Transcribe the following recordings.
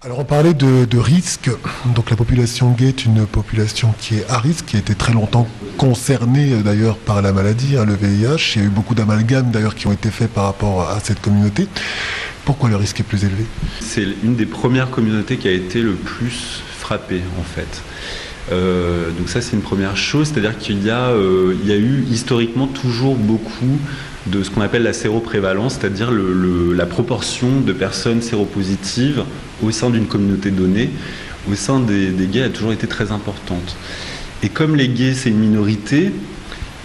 Alors on parlait de risque, donc la population gay est une population qui est à risque, qui a été très longtemps concernée d'ailleurs par la maladie, le VIH. Il y a eu beaucoup d'amalgames d'ailleurs qui ont été faits par rapport à cette communauté. Pourquoi le risque est plus élevé? C'est une des premières communautés qui a été le plus frappée en fait. Donc ça c'est une première chose, c'est-à-dire qu'il y a eu historiquement toujours beaucoup de ce qu'on appelle la séroprévalence, c'est-à-dire la proportion de personnes séropositives au sein d'une communauté donnée, au sein des gays a toujours été très importante. Et comme les gays c'est une minorité,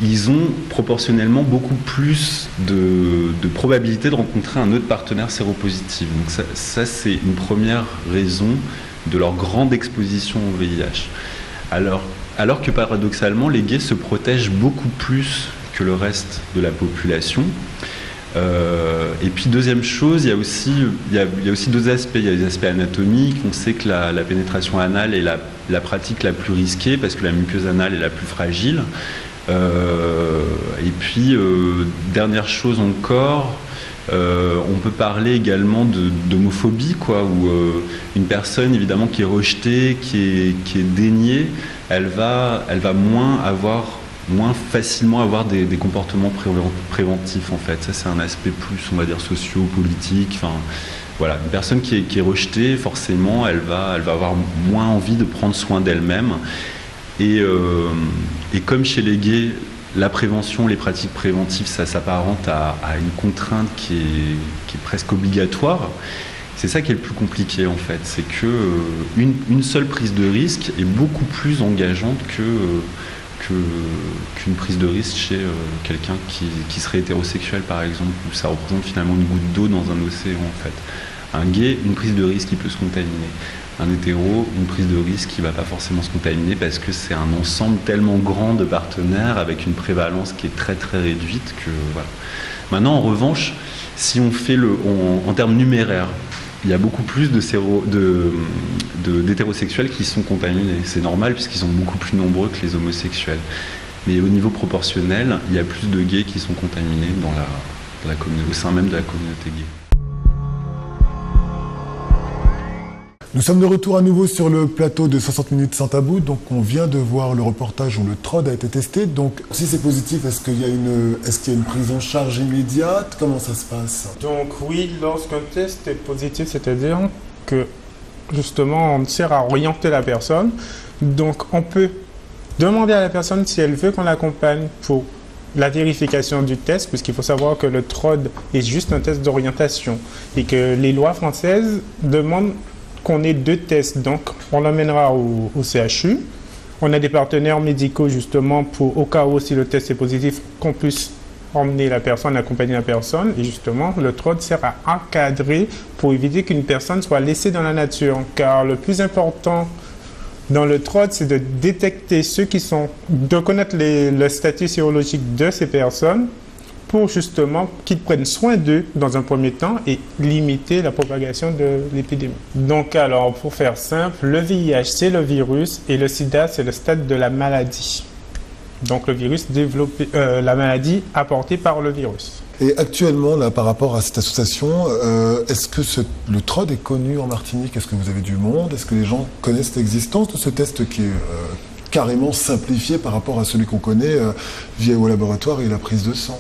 ils ont proportionnellement beaucoup plus de probabilité de rencontrer un autre partenaire séropositif. Donc ça c'est une première raison de leur grande exposition au VIH. Alors que paradoxalement, les gays se protègent beaucoup plus que le reste de la population. Et puis deuxième chose, il y a aussi deux aspects. Il y a les aspects anatomiques. On sait que la pénétration anale est la pratique la plus risquée parce que la muqueuse anale est la plus fragile. Et puis dernière chose encore, on peut parler également d'homophobie, où une personne évidemment qui est rejetée, qui est déniée, elle va moins facilement avoir des comportements préventifs en fait. Ça c'est un aspect plus, on va dire, socio-politique. Enfin, voilà, une personne qui est rejetée, forcément, elle va avoir moins envie de prendre soin d'elle-même. Et comme chez les gays, la prévention, les pratiques préventives, ça s'apparente à une contrainte qui est presque obligatoire. C'est ça qui est le plus compliqué en fait, c'est que une seule prise de risque est beaucoup plus engageante qu'une prise de risque chez quelqu'un qui serait hétérosexuel par exemple, où ça représente finalement une goutte d'eau dans un océan en fait. Un gay, une prise de risque, il peut se contaminer. Un hétéro, une prise de risque qui ne va pas forcément se contaminer parce que c'est un ensemble tellement grand de partenaires avec une prévalence qui est très très réduite que voilà. Maintenant en revanche, si on fait en termes numéraires, il y a beaucoup plus d'hétérosexuels qui sont contaminés. C'est normal puisqu'ils sont beaucoup plus nombreux que les homosexuels. Mais au niveau proportionnel, il y a plus de gays qui sont contaminés au sein même de la communauté gay. Nous sommes de retour à nouveau sur le plateau de 60 minutes sans tabou. Donc on vient de voir le reportage où le TROD a été testé. Donc si c'est positif, est-ce qu'il y a une prise en charge immédiate? Comment ça se passe? Donc oui, lorsqu'un test est positif, c'est-à-dire que justement on sert à orienter la personne. Donc on peut demander à la personne si elle veut qu'on l'accompagne pour la vérification du test, puisqu'il faut savoir que le TROD est juste un test d'orientation et que les lois françaises demandent qu'on ait 2 tests. Donc, on l'emmènera au CHU. On a des partenaires médicaux, justement, pour, au cas où, si le test est positif, qu'on puisse emmener la personne, accompagner la personne. Et justement, le TROD sert à encadrer pour éviter qu'une personne soit laissée dans la nature. Car le plus important dans le TROD, c'est de détecter de connaître le statut sérologique de ces personnes pour justement qu'ils prennent soin d'eux dans un premier temps et limiter la propagation de l'épidémie. Donc alors, pour faire simple, le VIH c'est le virus et le sida c'est le stade de la maladie. Donc le virus développé, la maladie apportée par le virus. Et actuellement, là, par rapport à cette association, est-ce que le TROD est connu en Martinique? Est-ce que vous avez du monde? Est-ce que les gens connaissent l'existence de ce test qui est carrément simplifié par rapport à celui qu'on connaît via au laboratoire et la prise de sang?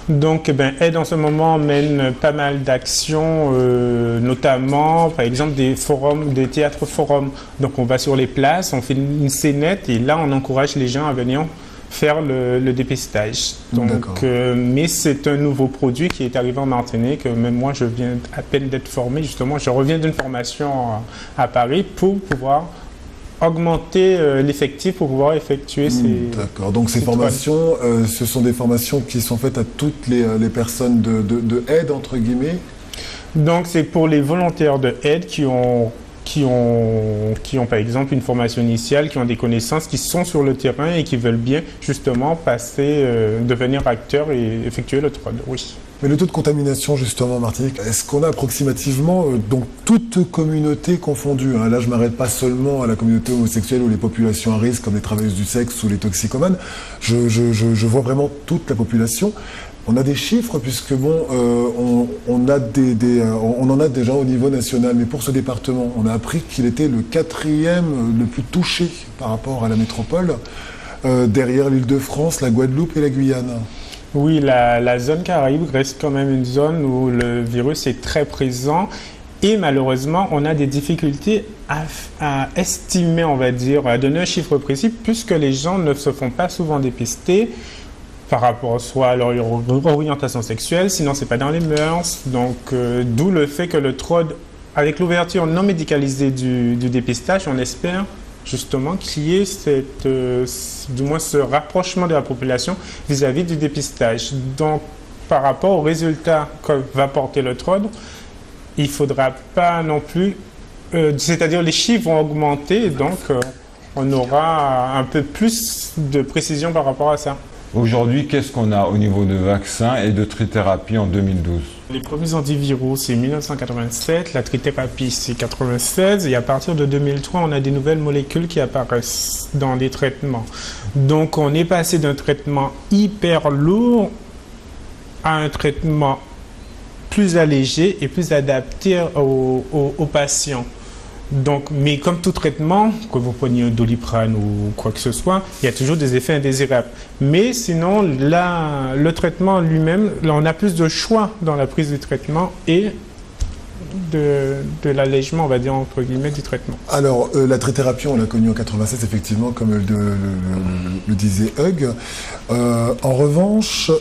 Donc, Aide en ce moment mène pas mal d'actions, notamment, par exemple, des forums, des théâtres forums. Donc, on va sur les places, on fait une scénette et là, on encourage les gens à venir faire le dépistage. Donc, mais c'est un nouveau produit qui est arrivé en Martinique. Même moi, je viens à peine d'être formé. Justement, je reviens d'une formation à Paris pour pouvoir augmenter l'effectif pour pouvoir effectuer ces... D'accord, donc ces formations, ce sont des formations qui sont faites à toutes les personnes de aide, entre guillemets? Donc c'est pour les volontaires de aide qui ont par exemple une formation initiale, qui ont des connaissances, qui sont sur le terrain et qui veulent bien justement devenir acteurs et effectuer le TROD, oui. Mais le taux de contamination, justement, en Martinique, est-ce qu'on a approximativement, donc toute communauté confondue, hein, là je ne m'arrête pas seulement à la communauté homosexuelle ou les populations à risque, comme les travailleuses du sexe ou les toxicomanes, je vois vraiment toute la population. On a des chiffres puisque on en a déjà au niveau national, mais pour ce département, on a appris qu'il était le 4e le plus touché par rapport à la métropole, derrière l'Île-de-France, la Guadeloupe et la Guyane. Oui, la zone Caraïbe reste quand même une zone où le virus est très présent et malheureusement, on a des difficultés à estimer, on va dire, à donner un chiffre précis puisque les gens ne se font pas souvent dépister par rapport soit à leur orientation sexuelle, sinon c'est pas dans les mœurs. Donc, d'où le fait que le TROD, avec l'ouverture non médicalisée du dépistage, on espère justement qu'il y ait du moins ce rapprochement de la population vis-à-vis du dépistage. Donc, par rapport aux résultats que va porter le TROD, il ne faudra pas non plus, c'est-à-dire les chiffres vont augmenter, donc on aura un peu plus de précision par rapport à ça. Aujourd'hui, qu'est-ce qu'on a au niveau de vaccins et de trithérapie en 2012? Les premiers antiviraux, c'est 1987, la trithérapie, c'est 1996, et à partir de 2003, on a des nouvelles molécules qui apparaissent dans les traitements. Donc, on est passé d'un traitement hyper lourd à un traitement plus allégé et plus adapté aux patients. Donc, mais comme tout traitement, que vous preniez un Doliprane ou quoi que ce soit, il y a toujours des effets indésirables. Mais sinon, là, le traitement lui-même, là, on a plus de choix dans la prise du traitement et de l'allègement, on va dire, entre guillemets, du traitement. Alors, la trithérapie, on l'a connue en 96, effectivement, comme le disait Hugues. En revanche,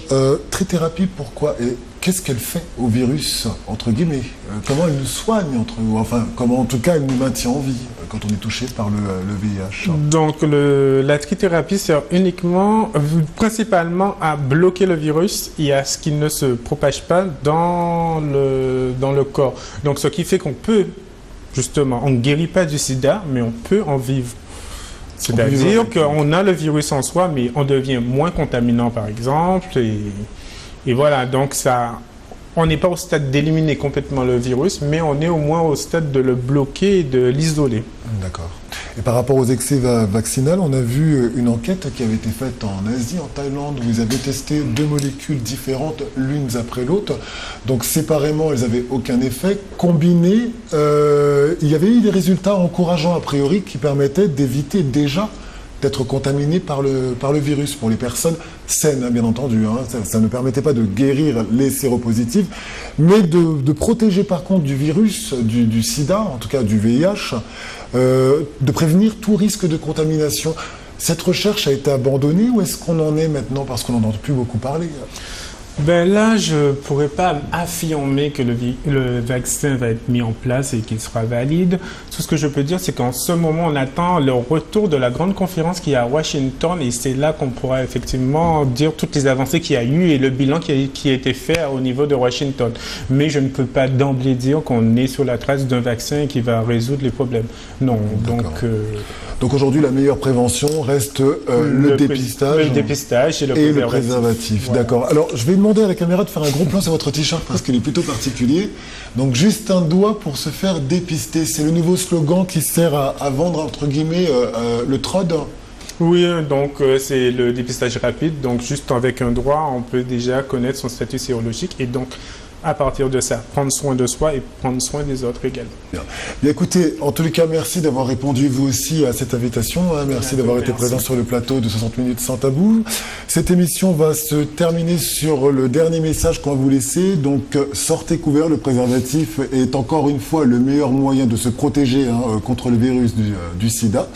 trithérapie, pourquoi et qu'est-ce qu'elle fait au virus, entre guillemets? Comment elle nous soigne, comment en tout cas elle nous maintient en vie quand on est touché par le VIH? Donc la trithérapie sert uniquement, principalement à bloquer le virus et à ce qu'il ne se propage pas dans le corps. Donc ce qui fait qu'on peut, justement, on ne guérit pas du sida, mais on peut en vivre. C'est-à-dire qu'on a le virus en soi, mais on devient moins contaminant, par exemple, et voilà, donc ça, on n'est pas au stade d'éliminer complètement le virus, mais on est au moins au stade de le bloquer et de l'isoler. D'accord. Et par rapport aux excès vaccinaux, on a vu une enquête qui avait été faite en Asie, en Thaïlande, où ils avaient testé 2 molécules différentes l'une après l'autre. Donc séparément, elles n'avaient aucun effet. Combinées, il y avait eu des résultats encourageants a priori qui permettaient d'éviter déjà d'être contaminé par le virus pour les personnes saines, hein, bien entendu. Hein. Ça ne permettait pas de guérir les séropositifs, mais de protéger par contre du virus, du sida, en tout cas du VIH, de prévenir tout risque de contamination. Cette recherche a été abandonnée ou est-ce qu'on en est maintenant parce qu'on n'en entend plus beaucoup parler? Ben là, je ne pourrais pas affirmer que le vaccin va être mis en place et qu'il sera valide. Tout ce que je peux dire, c'est qu'en ce moment, on attend le retour de la grande conférence qui est à Washington et c'est là qu'on pourra effectivement dire toutes les avancées qu'il y a eu et le bilan qui a été fait au niveau de Washington. Mais je ne peux pas d'emblée dire qu'on est sur la trace d'un vaccin qui va résoudre les problèmes. Non, donc aujourd'hui, la meilleure prévention reste le dépistage. Le dépistage et le préservatif. Voilà. D'accord. Alors, je vais demander à la caméra de faire un gros plan sur votre t-shirt parce qu'il est plutôt particulier. Donc, juste un doigt pour se faire dépister. C'est le nouveau slogan qui sert à vendre, entre guillemets, le TROD. Oui, donc c'est le dépistage rapide. Donc, juste avec un doigt, on peut déjà connaître son statut sérologique et donc à partir de ça, prendre soin de soi et prendre soin des autres également. Bien, écoutez, en tous les cas, merci d'avoir répondu vous aussi à cette invitation. Hein. Merci d'avoir été présent sur le plateau de 60 minutes sans tabou. Cette émission va se terminer sur le dernier message qu'on va vous laisser. Donc, sortez couverts, le préservatif est encore une fois le meilleur moyen de se protéger contre le virus du sida.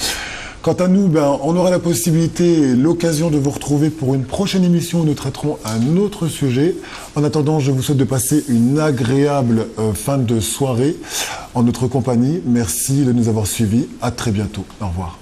Quant à nous, on aura la possibilité et l'occasion de vous retrouver pour une prochaine émission où nous traiterons un autre sujet. En attendant, je vous souhaite de passer une agréable fin de soirée en notre compagnie. Merci de nous avoir suivis. À très bientôt. Au revoir.